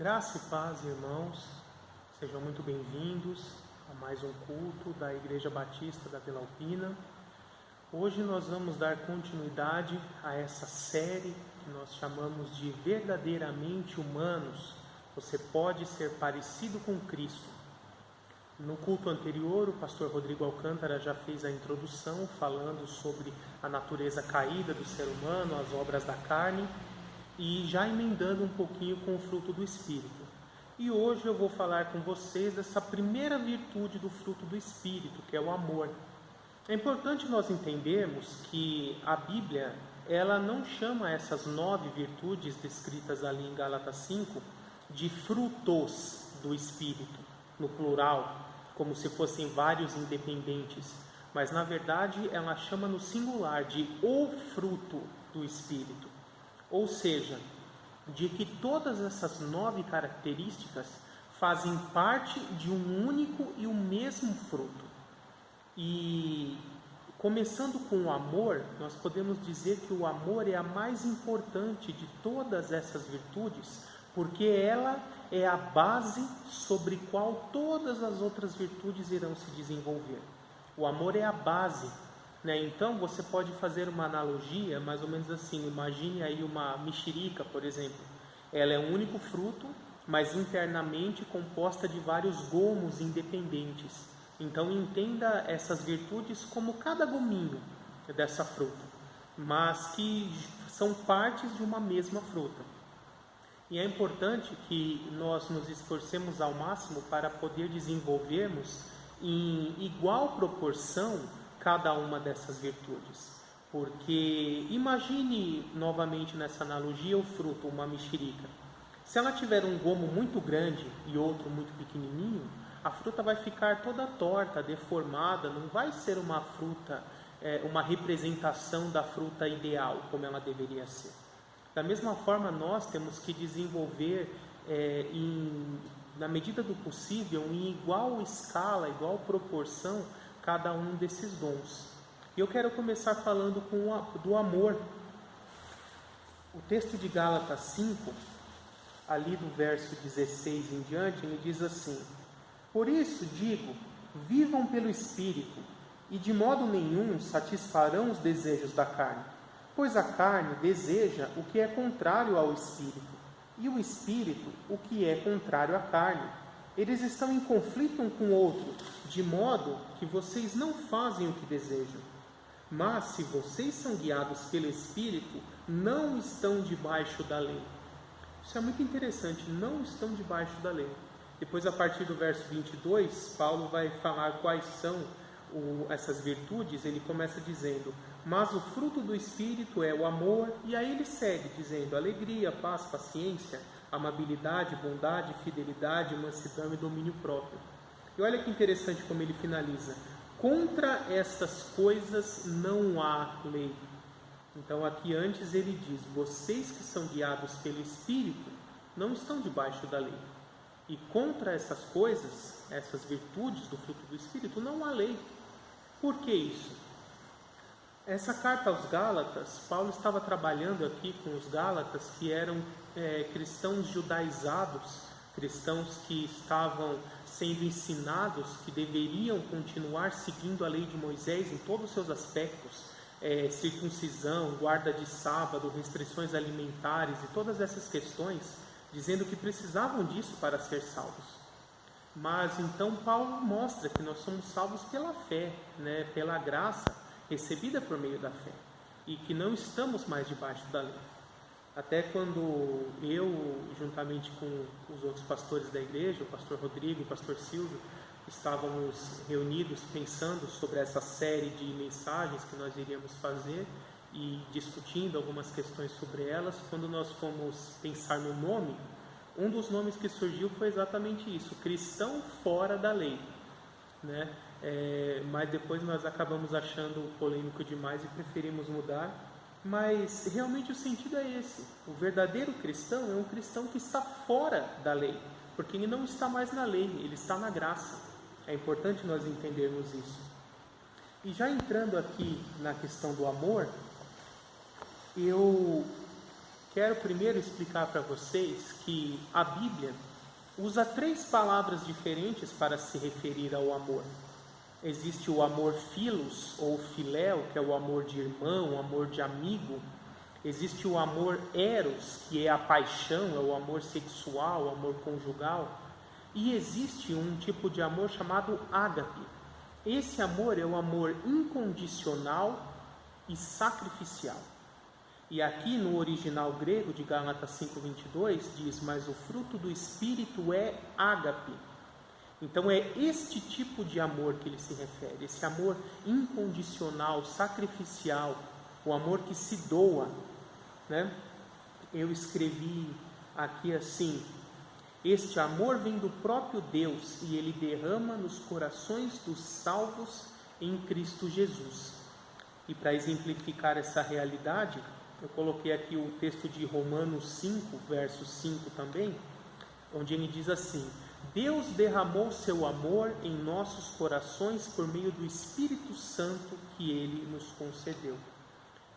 Graça e paz, irmãos, sejam muito bem-vindos a mais um culto da Igreja Batista da Vila Alpina. Hoje nós vamos dar continuidade a essa série que nós chamamos de Verdadeiramente Humanos. Você pode ser parecido com Cristo. No culto anterior, o pastor Rodrigo Alcântara já fez a introdução falando sobre a natureza caída do ser humano, as obras da carne, e já emendando um pouquinho com o fruto do Espírito. E hoje eu vou falar com vocês dessa primeira virtude do fruto do Espírito, que é o amor. É importante nós entendermos que a Bíblia, ela não chama essas 9 virtudes descritas ali em Gálatas 5 de frutos do Espírito, no plural, como se fossem vários independentes, mas na verdade ela chama no singular de o fruto do Espírito. Ou seja, de que todas essas 9 características fazem parte de um único e o mesmo fruto. E começando com o amor, nós podemos dizer que o amor é a mais importante de todas essas virtudes, porque ela é a base sobre qual todas as outras virtudes irão se desenvolver. O amor é a base. Então você pode fazer uma analogia mais ou menos assim, imagine aí uma mexerica, por exemplo. Ela é um único fruto, mas internamente composta de vários gomos independentes. Então entenda essas virtudes como cada gominho dessa fruta, mas que são partes de uma mesma fruta. E é importante que nós nos esforcemos ao máximo para poder desenvolvermos em igual proporção cada uma dessas virtudes, porque imagine novamente nessa analogia o fruto, uma mexerica. Se ela tiver um gomo muito grande e outro muito pequenininho, a fruta vai ficar toda torta, deformada, não vai ser uma fruta, uma representação da fruta ideal, como ela deveria ser. Da mesma forma, nós temos que desenvolver, na medida do possível, em igual escala, igual proporção, cada um desses dons. E eu quero começar falando do amor. O texto de Gálatas 5, ali do verso 16 em diante, ele diz assim: por isso digo, vivam pelo Espírito, e de modo nenhum satisfarão os desejos da carne, pois a carne deseja o que é contrário ao Espírito, e o Espírito o que é contrário à carne. Eles estão em conflito um com o outro, de modo que vocês não fazem o que desejam. Mas se vocês são guiados pelo Espírito, não estão debaixo da lei. Isso é muito interessante, não estão debaixo da lei. Depois, a partir do verso 22, Paulo vai falar quais são essas virtudes. Ele começa dizendo: mas o fruto do Espírito é o amor, e aí ele segue dizendo: alegria, paz, paciência, amabilidade, bondade, fidelidade, mansidão e domínio próprio. E olha que interessante como ele finaliza: contra estas coisas não há lei. Então aqui antes ele diz: vocês que são guiados pelo Espírito não estão debaixo da lei. E contra essas coisas, essas virtudes do fruto do Espírito, não há lei. Por que isso? Essa carta aos Gálatas, Paulo estava trabalhando aqui com os Gálatas que eram cristãos judaizados, cristãos que estavam sendo ensinados que deveriam continuar seguindo a lei de Moisés em todos os seus aspectos, circuncisão, guarda de sábado, restrições alimentares e todas essas questões, dizendo que precisavam disso para ser salvos. Mas então Paulo mostra que nós somos salvos pela fé, pela graça recebida por meio da fé, e que não estamos mais debaixo da lei. Até quando eu, juntamente com os outros pastores da igreja, o pastor Rodrigo e o pastor Silvio, estávamos reunidos pensando sobre essa série de mensagens que nós iríamos fazer e discutindo algumas questões sobre elas, quando nós fomos pensar no nome, um dos nomes que surgiu foi exatamente isso: cristão fora da lei, mas depois nós acabamos achando polêmico demais e preferimos mudar. Mas realmente o sentido é esse: o verdadeiro cristão é um cristão que está fora da lei, porque ele não está mais na lei, ele está na graça. É importante nós entendermos isso. E já entrando aqui na questão do amor, eu quero primeiro explicar para vocês que a Bíblia usa 3 palavras diferentes para se referir ao amor. Existe o amor philos ou philéu, que é o amor de irmão, o amor de amigo. Existe o amor eros, que é a paixão, é o amor sexual, o amor conjugal. E existe um tipo de amor chamado ágape. Esse amor é o amor incondicional e sacrificial. E aqui no original grego de Gálatas 5:22 diz: mas o fruto do Espírito é ágape. Então é este tipo de amor que ele se refere, esse amor incondicional, sacrificial, o amor que se doa, né? Eu escrevi aqui assim: este amor vem do próprio Deus e ele derrama nos corações dos salvos em Cristo Jesus. E para exemplificar essa realidade, eu coloquei aqui o texto de Romanos 5, verso 5 também, onde ele diz assim: Deus derramou seu amor em nossos corações por meio do Espírito Santo que ele nos concedeu.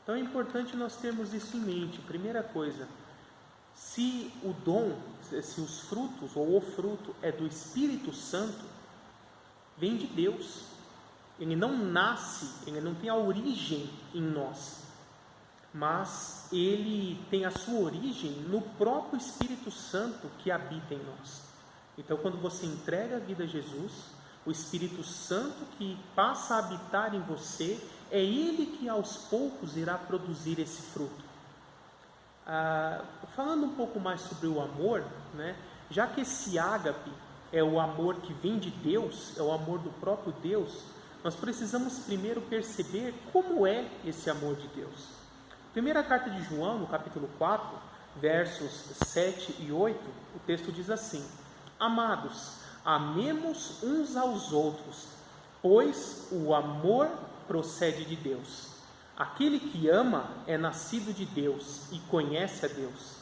Então é importante nós termos isso em mente. Primeira coisa, se o dom, se os frutos ou o fruto é do Espírito Santo, vem de Deus. Ele não nasce, ele não tem a origem em nós, mas ele tem a sua origem no próprio Espírito Santo que habita em nós. Então, quando você entrega a vida a Jesus, o Espírito Santo que passa a habitar em você, é ele que aos poucos irá produzir esse fruto. Falando um pouco mais sobre o amor, né, já que esse ágape é o amor que vem de Deus, é o amor do próprio Deus, nós precisamos primeiro perceber como é esse amor de Deus. Primeira carta de João, no capítulo 4, versos 7 e 8, o texto diz assim: amados, amemos uns aos outros, pois o amor procede de Deus. Aquele que ama é nascido de Deus e conhece a Deus.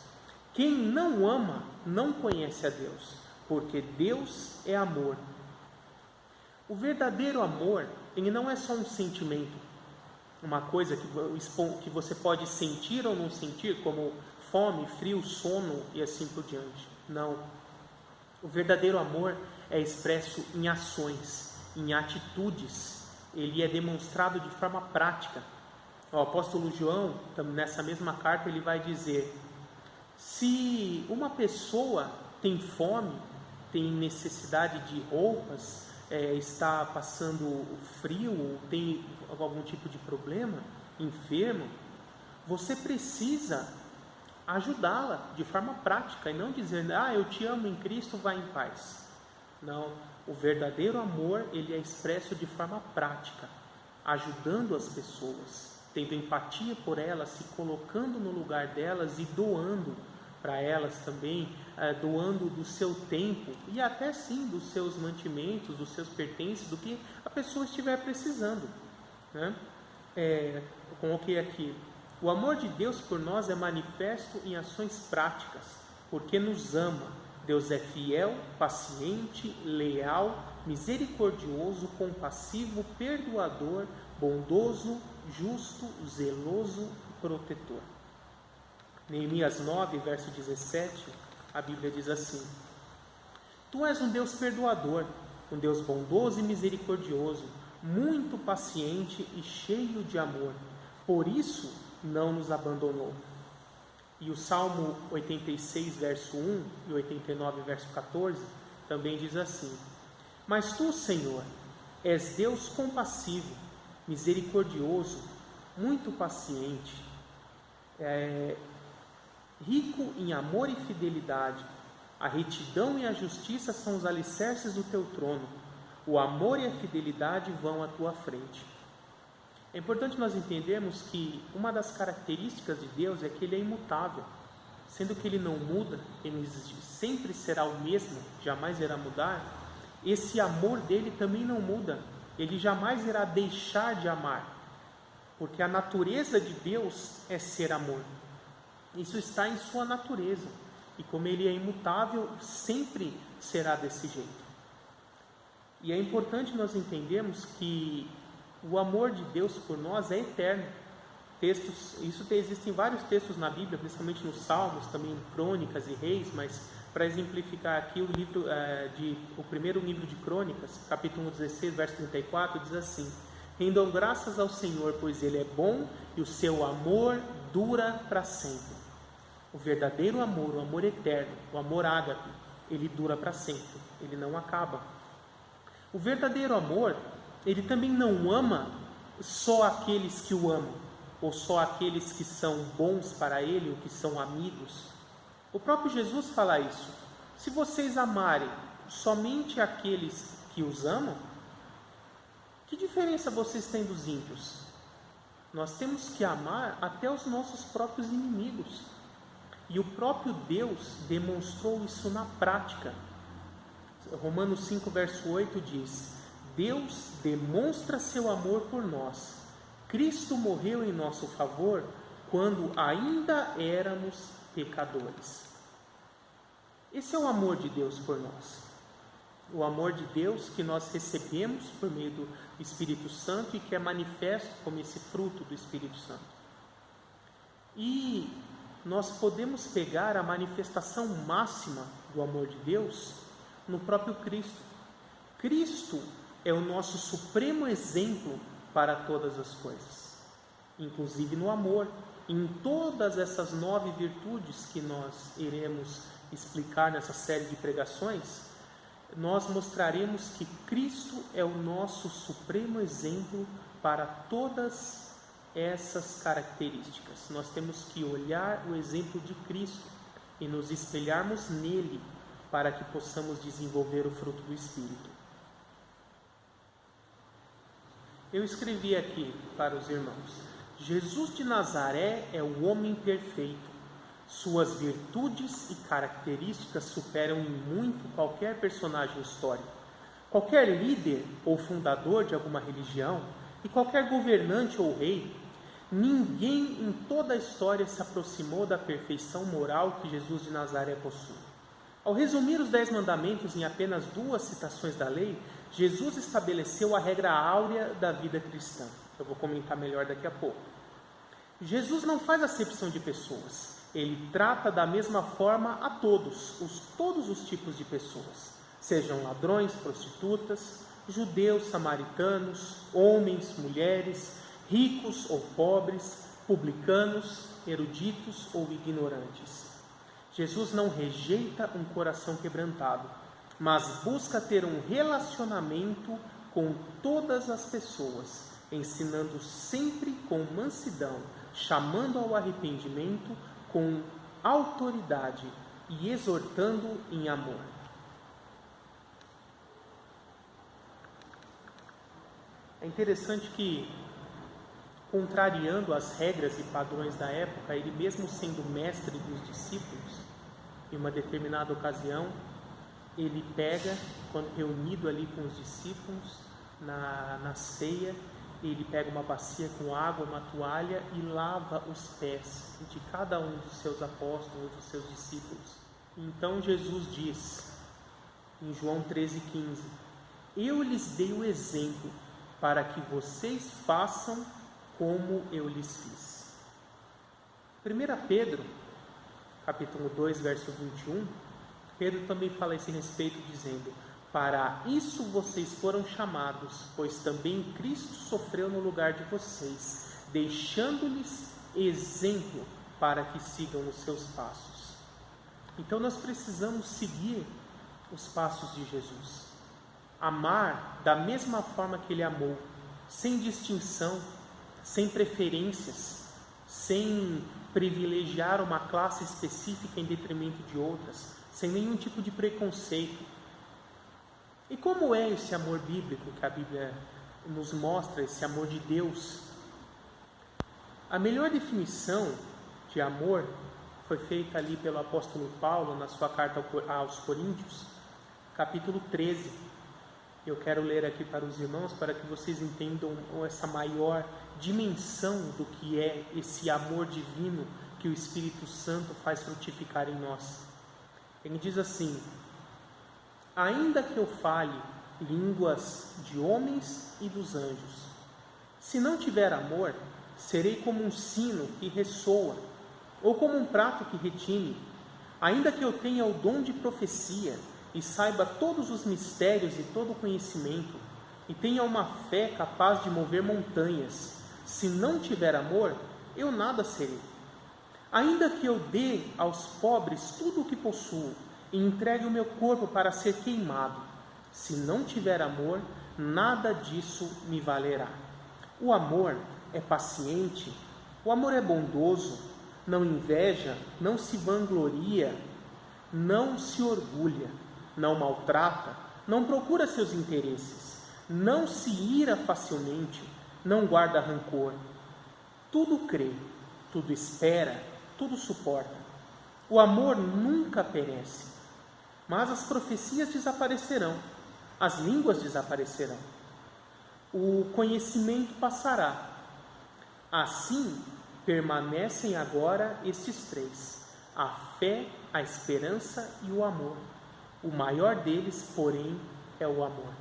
Quem não ama não conhece a Deus, porque Deus é amor. O verdadeiro amor, ele não é só um sentimento, uma coisa que você pode sentir ou não sentir, como fome, frio, sono e assim por diante. Não. O verdadeiro amor é expresso em ações, em atitudes. Ele é demonstrado de forma prática. O apóstolo João, nessa mesma carta, ele vai dizer: se uma pessoa tem fome, tem necessidade de roupas, está passando frio, tem algum tipo de problema, enfermo, você precisa ajudá-la de forma prática e não dizer: eu te amo em Cristo, vá em paz. Não, o verdadeiro amor, ele é expresso de forma prática, ajudando as pessoas, tendo empatia por elas, se colocando no lugar delas e doando para elas também, doando do seu tempo e até sim dos seus mantimentos, dos seus pertences, do que a pessoa estiver precisando, né? Eu coloquei aqui: o amor de Deus por nós é manifesto em ações práticas, porque nos ama. Deus é fiel, paciente, leal, misericordioso, compassivo, perdoador, bondoso, justo, zeloso e protetor. Neemias 9, verso 17, a Bíblia diz assim: Tu és um Deus perdoador, um Deus bondoso e misericordioso, muito paciente e cheio de amor, por isso não nos abandonou. E o Salmo 86, verso 1 e 89, verso 14, também diz assim: Mas tu, Senhor, és Deus compassivo, misericordioso, muito paciente, rico em amor e fidelidade. A retidão e a justiça são os alicerces do teu trono. O amor e a fidelidade vão à tua frente. É importante nós entendermos que uma das características de Deus é que Ele é imutável. Sendo que Ele não muda, Ele sempre será o mesmo, jamais irá mudar. Esse amor dEle também não muda. Ele jamais irá deixar de amar, porque a natureza de Deus é ser amor. Isso está em sua natureza, e como Ele é imutável, sempre será desse jeito. E é importante nós entendermos que o amor de Deus por nós é eterno. Existem vários textos na Bíblia, principalmente nos Salmos, também em Crônicas e Reis, mas para exemplificar aqui o primeiro livro de Crônicas, capítulo 16, verso 34, diz assim: rendam graças ao Senhor, pois Ele é bom e o seu amor dura para sempre. O verdadeiro amor, o amor eterno, o amor ágape, ele dura para sempre, ele não acaba. O verdadeiro amor, ele também não ama só aqueles que o amam, ou só aqueles que são bons para ele, ou que são amigos. O próprio Jesus fala isso: se vocês amarem somente aqueles que os amam, que diferença vocês têm dos ímpios? Nós temos que amar até os nossos próprios inimigos. E o próprio Deus demonstrou isso na prática. Romanos 5, verso 8 diz: Deus demonstra seu amor por nós. Cristo morreu em nosso favor quando ainda éramos pecadores. Esse é o amor de Deus por nós. O amor de Deus que nós recebemos por meio do Espírito Santo e que é manifesto como esse fruto do Espírito Santo. E nós podemos pegar a manifestação máxima do amor de Deus no próprio Cristo. Cristo é o nosso supremo exemplo para todas as coisas, inclusive no amor. Em todas essas 9 virtudes que nós iremos explicar nessa série de pregações, nós mostraremos que Cristo é o nosso supremo exemplo para todas essas características. Nós temos que olhar o exemplo de Cristo e nos espelharmos nele para que possamos desenvolver o fruto do Espírito. Eu escrevi aqui para os irmãos: Jesus de Nazaré é o homem perfeito. Suas virtudes e características superam em muito qualquer personagem histórico. Qualquer líder ou fundador de alguma religião e qualquer governante ou rei, ninguém em toda a história se aproximou da perfeição moral que Jesus de Nazaré possui. Ao resumir os 10 mandamentos em apenas 2 citações da lei, Jesus estabeleceu a regra áurea da vida cristã. Eu vou comentar melhor daqui a pouco. Jesus não faz acepção de pessoas. Ele trata da mesma forma a todos os tipos de pessoas, sejam ladrões, prostitutas, judeus, samaritanos, homens, mulheres, ricos ou pobres, publicanos, eruditos ou ignorantes. Jesus não rejeita um coração quebrantado, mas busca ter um relacionamento com todas as pessoas, ensinando sempre com mansidão, chamando ao arrependimento com autoridade e exortando em amor. É interessante que, contrariando as regras e padrões da época, ele mesmo sendo mestre dos discípulos, em uma determinada ocasião, ele pega, quando reunido ali com os discípulos, na ceia, ele pega uma bacia com água, uma toalha e lava os pés de cada um dos seus apóstolos, dos seus discípulos. Então Jesus diz, em João 13,15: eu lhes dei o exemplo para que vocês façam como eu lhes fiz. 1 Pedro, capítulo 2, verso 21, Pedro também fala a esse respeito, dizendo: para isso vocês foram chamados, pois também Cristo sofreu no lugar de vocês, deixando-lhes exemplo para que sigam os seus passos. Então nós precisamos seguir os passos de Jesus, amar da mesma forma que Ele amou, sem distinção, sem preferências, sem privilegiar uma classe específica em detrimento de outras, sem nenhum tipo de preconceito. E como é esse amor bíblico que a Bíblia nos mostra, esse amor de Deus? A melhor definição de amor foi feita ali pelo apóstolo Paulo na sua carta aos Coríntios, capítulo 13. Eu quero ler aqui para os irmãos para que vocês entendam essa maior dimensão do que é esse amor divino que o Espírito Santo faz frutificar em nós. Ele diz assim: ainda que eu fale línguas de homens e dos anjos, se não tiver amor, Serei como um sino que ressoa, ou como um prato que retine. Ainda que eu tenha o dom de profecia, e saiba todos os mistérios e todo o conhecimento, e tenha uma fé capaz de mover montanhas, se não tiver amor, eu nada serei. Ainda que eu dê aos pobres tudo o que possuo, e entregue o meu corpo para ser queimado, se não tiver amor, nada disso me valerá. O amor é paciente, o amor é bondoso, não inveja, não se vangloria, não se orgulha, não maltrata, não procura seus interesses, não se ira facilmente, não guarda rancor. Tudo crê, tudo espera, tudo suporta. O amor nunca perece, mas as profecias desaparecerão, as línguas desaparecerão, o conhecimento passará. Assim, permanecem agora estes três: a fé, a esperança e o amor. O maior deles, porém, é o amor.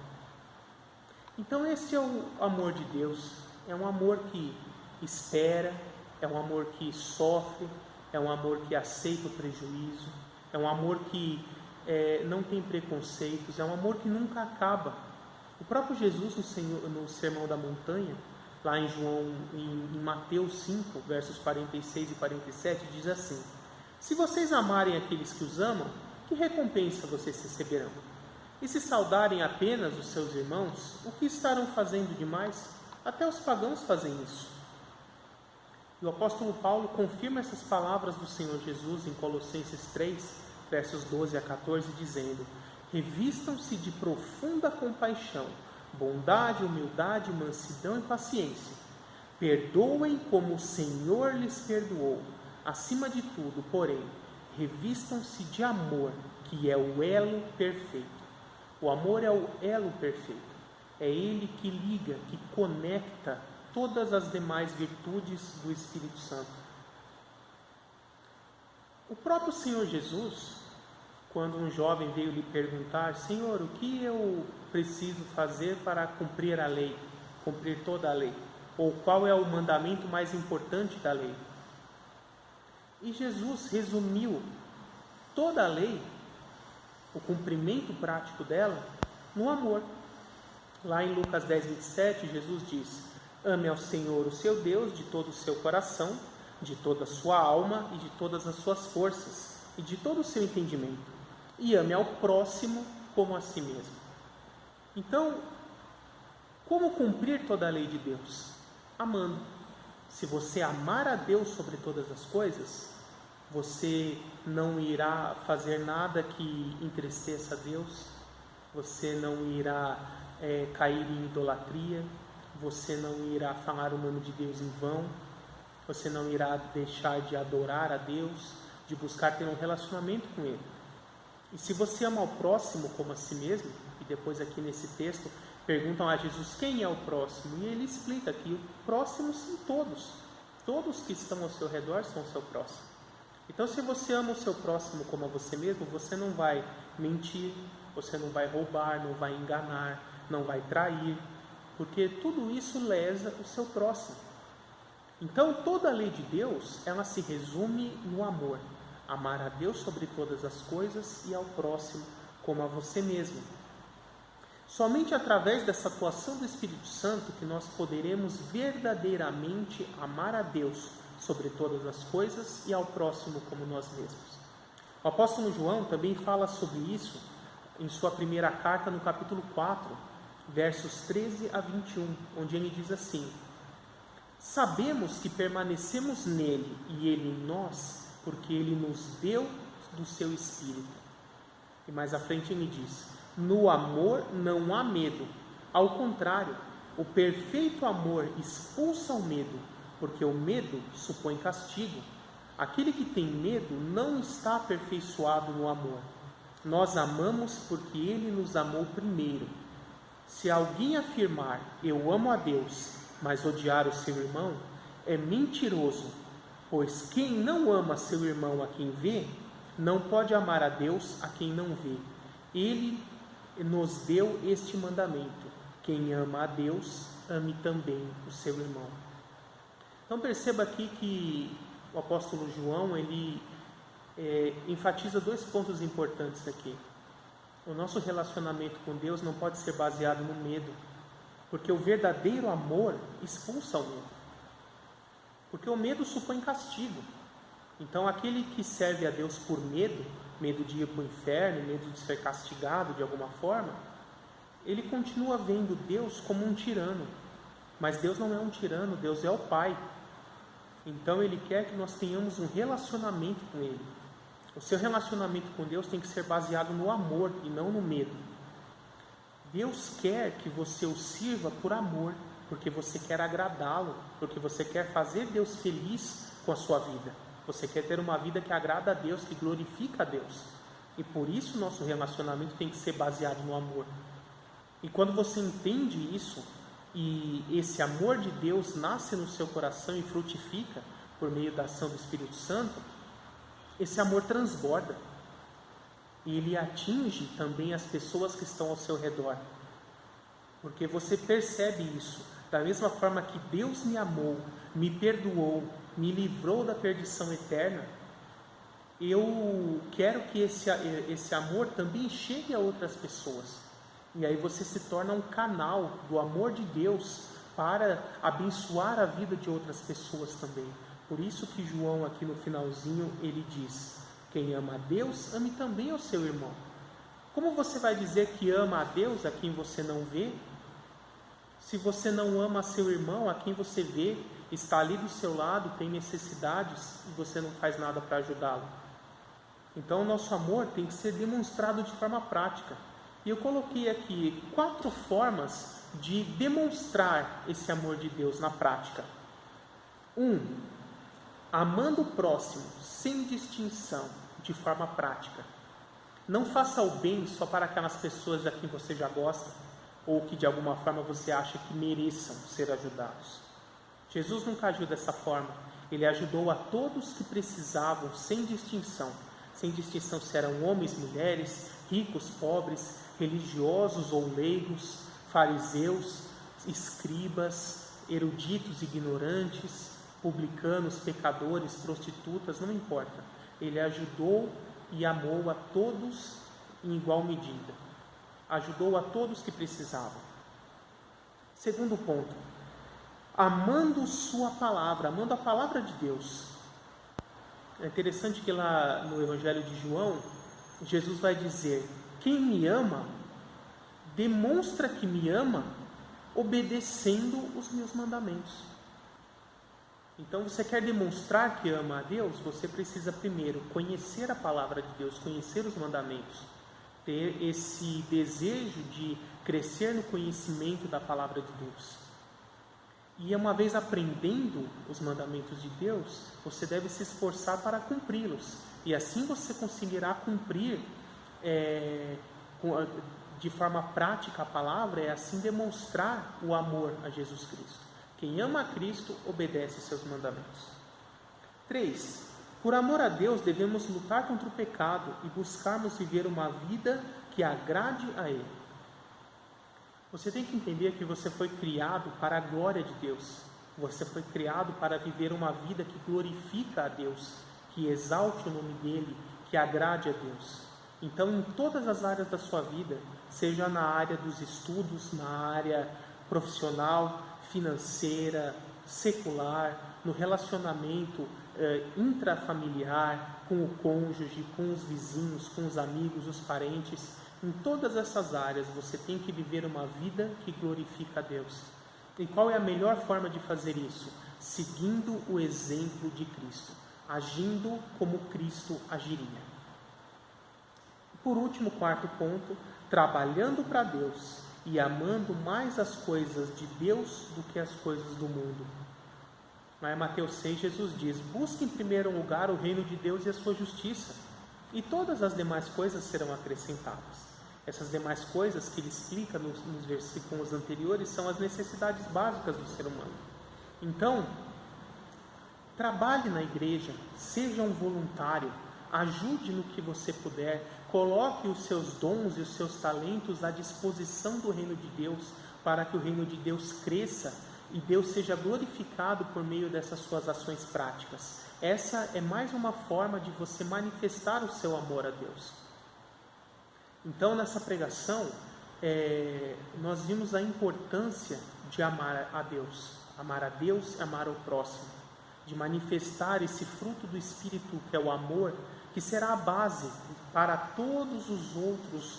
Então esse é o amor de Deus. É um amor que espera, é um amor que sofre, é um amor que aceita o prejuízo, é um amor que não tem preconceitos, é um amor que nunca acaba. O próprio Jesus no Sermão da Montanha, lá em Mateus 5, versos 46 e 47, diz assim: se vocês amarem aqueles que os amam, que recompensa vocês receberão? E se saudarem apenas os seus irmãos, o que estarão fazendo demais? Até os pagãos fazem isso. E o apóstolo Paulo confirma essas palavras do Senhor Jesus em Colossenses 3, versos 12 a 14, dizendo: revistam-se de profunda compaixão, bondade, humildade, mansidão e paciência. Perdoem como o Senhor lhes perdoou. Acima de tudo, porém, revistam-se de amor, que é o elo perfeito. O amor é o elo perfeito. É ele que liga, que conecta todas as demais virtudes do Espírito Santo. O próprio Senhor Jesus, quando um jovem veio lhe perguntar: Senhor, o que eu preciso fazer para cumprir a lei, cumprir toda a lei? Ou qual é o mandamento mais importante da lei? E Jesus resumiu toda a lei, o cumprimento prático dela, no amor. Lá em Lucas 10, 27, Jesus diz: ame ao Senhor, o seu Deus, de todo o seu coração, de toda a sua alma e de todas as suas forças, e de todo o seu entendimento. E ame ao próximo como a si mesmo. Então, como cumprir toda a lei de Deus? Amando. Se você amar a Deus sobre todas as coisas, você não irá fazer nada que entristeça a Deus, você não irá cair em idolatria, você não irá falar o nome de Deus em vão, você não irá deixar de adorar a Deus, de buscar ter um relacionamento com Ele. E se você ama o próximo como a si mesmo, e depois aqui nesse texto perguntam a Jesus quem é o próximo, e ele explica que o próximo são todos que estão ao seu redor são o seu próximo. Então, se você ama o seu próximo como a você mesmo, você não vai mentir, você não vai roubar, não vai enganar, não vai trair, porque tudo isso lesa o seu próximo. Então, toda a lei de Deus, ela se resume no amor. Amar a Deus sobre todas as coisas e ao próximo como a você mesmo. Somente através dessa atuação do Espírito Santo que nós poderemos verdadeiramente amar a Deus sobre todas as coisas e ao próximo como nós mesmos. O apóstolo João também fala sobre isso em sua primeira carta, no capítulo 4, versos 13 a 21, onde ele diz assim: sabemos que permanecemos nele e ele em nós, porque ele nos deu do seu Espírito. E mais à frente ele diz: no amor não há medo, ao contrário, o perfeito amor expulsa o medo, porque o medo supõe castigo. Aquele que tem medo não está aperfeiçoado no amor. Nós amamos porque ele nos amou primeiro. Se alguém afirmar eu amo a Deus, mas odiar o seu irmão, é mentiroso, pois quem não ama seu irmão a quem vê, não pode amar a Deus a quem não vê. Ele nos deu este mandamento: quem ama a Deus, ame também o seu irmão. Então perceba aqui que o apóstolo João, ele enfatiza 2 pontos importantes aqui. O nosso relacionamento com Deus não pode ser baseado no medo, porque o verdadeiro amor expulsa o medo. Porque o medo supõe castigo. Então aquele que serve a Deus por medo de ir para o inferno, medo de ser castigado de alguma forma, ele continua vendo Deus como um tirano. Mas Deus não é um tirano, Deus é o Pai. Então Ele quer que nós tenhamos um relacionamento com Ele. O seu relacionamento com Deus tem que ser baseado no amor e não no medo. Deus quer que você o sirva por amor, porque você quer agradá-lo, porque você quer fazer Deus feliz com a sua vida. Você quer ter uma vida que agrada a Deus, que glorifica a Deus. E por isso nosso relacionamento tem que ser baseado no amor. E quando você entende isso, e esse amor de Deus nasce no seu coração e frutifica por meio da ação do Espírito Santo, esse amor transborda. E ele atinge também as pessoas que estão ao seu redor. Porque você percebe isso. Da mesma forma que Deus me amou, me perdoou, me livrou da perdição eterna, eu quero que esse amor também chegue a outras pessoas. E aí você se torna um canal do amor de Deus para abençoar a vida de outras pessoas também. Por isso que João aqui no finalzinho ele diz: quem ama a Deus, ame também ao seu irmão. Como você vai dizer que ama a Deus a quem você não vê? Se você não ama seu irmão, a quem você vê, está ali do seu lado, tem necessidades e você não faz nada para ajudá-lo. Então o nosso amor tem que ser demonstrado de forma prática. E eu coloquei aqui 4 formas de demonstrar esse amor de Deus na prática. 1. Amando o próximo sem distinção, de forma prática. Não faça o bem só para aquelas pessoas a quem você já gosta, ou que de alguma forma você acha que mereçam ser ajudados. Jesus nunca agiu dessa forma. Ele ajudou a todos que precisavam, sem distinção se eram homens, mulheres, ricos, pobres, religiosos ou leigos, fariseus, escribas, eruditos, ignorantes, publicanos, pecadores, prostitutas, não importa. Ele ajudou e amou a todos em igual medida. Ajudou a todos que precisavam. Segundo ponto, amando sua palavra, amando a palavra de Deus. É interessante que lá no Evangelho de João, Jesus vai dizer: quem me ama, demonstra que me ama, obedecendo os meus mandamentos. Então, você quer demonstrar que ama a Deus, você precisa primeiro conhecer a palavra de Deus, conhecer os mandamentos, ter esse desejo de crescer no conhecimento da palavra de Deus. E uma vez aprendendo os mandamentos de Deus, você deve se esforçar para cumpri-los. E assim você conseguirá cumprir de forma prática a palavra, assim demonstrar o amor a Jesus Cristo. Quem ama a Cristo, obedece seus mandamentos. 3. Por amor a Deus, devemos lutar contra o pecado e buscarmos viver uma vida que agrade a Ele. Você tem que entender que você foi criado para a glória de Deus. Você foi criado para viver uma vida que glorifica a Deus, que exalte o nome dEle, que agrade a Deus. Então, em todas as áreas da sua vida, seja na área dos estudos, na área profissional, financeira, secular, no relacionamento intrafamiliar, com o cônjuge, com os vizinhos, com os amigos, os parentes, em todas essas áreas você tem que viver uma vida que glorifica a Deus. E qual é a melhor forma de fazer isso? Seguindo o exemplo de Cristo, agindo como Cristo agiria. Por último, 4º ponto, trabalhando para Deus e amando mais as coisas de Deus do que as coisas do mundo. Lá em Mateus 6, Jesus diz: busque em primeiro lugar o reino de Deus e a sua justiça, e todas as demais coisas serão acrescentadas. Essas demais coisas que ele explica nos versículos anteriores são as necessidades básicas do ser humano. Então, trabalhe na igreja, seja um voluntário, ajude no que você puder, coloque os seus dons e os seus talentos à disposição do reino de Deus, para que o reino de Deus cresça e Deus seja glorificado por meio dessas suas ações práticas. Essa é mais uma forma de você manifestar o seu amor a Deus. Então, nessa pregação, nós vimos a importância de amar a Deus e amar o próximo, de manifestar esse fruto do Espírito, que é o amor, que será a base para todos os outros,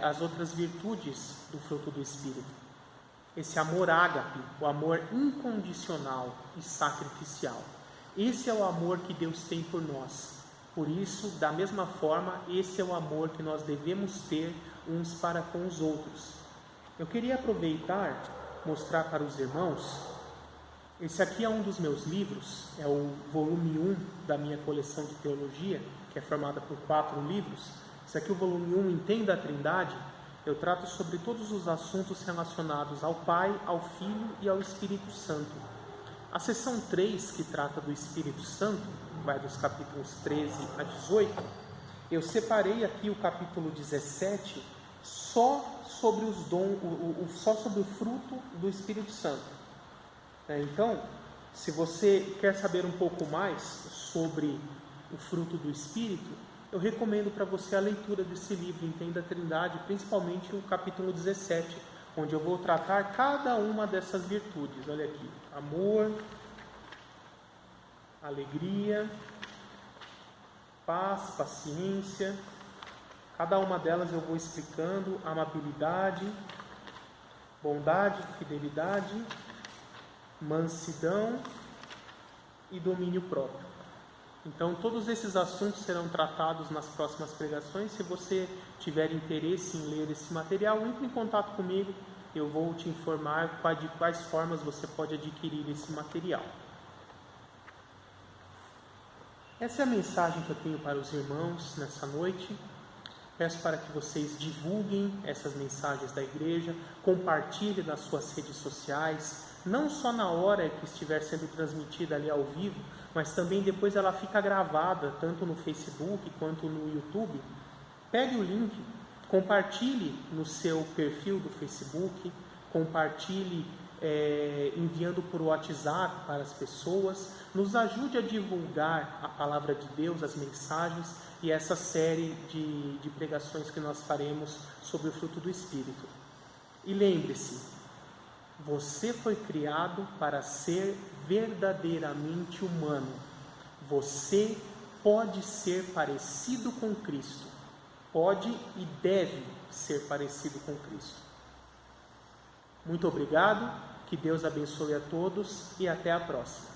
as outras virtudes do fruto do Espírito. Esse amor ágape, o amor incondicional e sacrificial. Esse é o amor que Deus tem por nós. Por isso, da mesma forma, esse é o amor que nós devemos ter uns para com os outros. Eu queria aproveitar, mostrar para os irmãos, esse aqui é um dos meus livros, é o volume 1 da minha coleção de teologia, que é formada por 4 livros. Esse aqui é o volume 1, Entenda a Trindade. Eu trato sobre todos os assuntos relacionados ao Pai, ao Filho e ao Espírito Santo. A seção 3, que trata do Espírito Santo, vai dos capítulos 13 a 18, eu separei aqui o capítulo 17 só sobre os dons, só sobre o fruto do Espírito Santo. Então, se você quer saber um pouco mais sobre o fruto do Espírito, eu recomendo para você a leitura desse livro, Entenda a Trindade, principalmente o capítulo 17, onde eu vou tratar cada uma dessas virtudes. Olha aqui: amor, alegria, paz, paciência. Cada uma delas eu vou explicando: amabilidade, bondade, fidelidade, mansidão e domínio próprio. Então, todos esses assuntos serão tratados nas próximas pregações. Se você tiver interesse em ler esse material, entre em contato comigo, eu vou te informar de quais formas você pode adquirir esse material. Essa é a mensagem que eu tenho para os irmãos nessa noite. Peço para que vocês divulguem essas mensagens da igreja, compartilhem nas suas redes sociais, não só na hora que estiver sendo transmitida ali ao vivo, mas também depois ela fica gravada, tanto no Facebook quanto no YouTube. Pegue o link, compartilhe no seu perfil do Facebook, compartilhe enviando por WhatsApp para as pessoas. Nos ajude a divulgar a palavra de Deus, as mensagens e essa série de pregações que nós faremos sobre o fruto do Espírito. E lembre-se, você foi criado para ser verdadeiramente humano. Você pode ser parecido com Cristo. Pode e deve ser parecido com Cristo. Muito obrigado, que Deus abençoe a todos e até a próxima.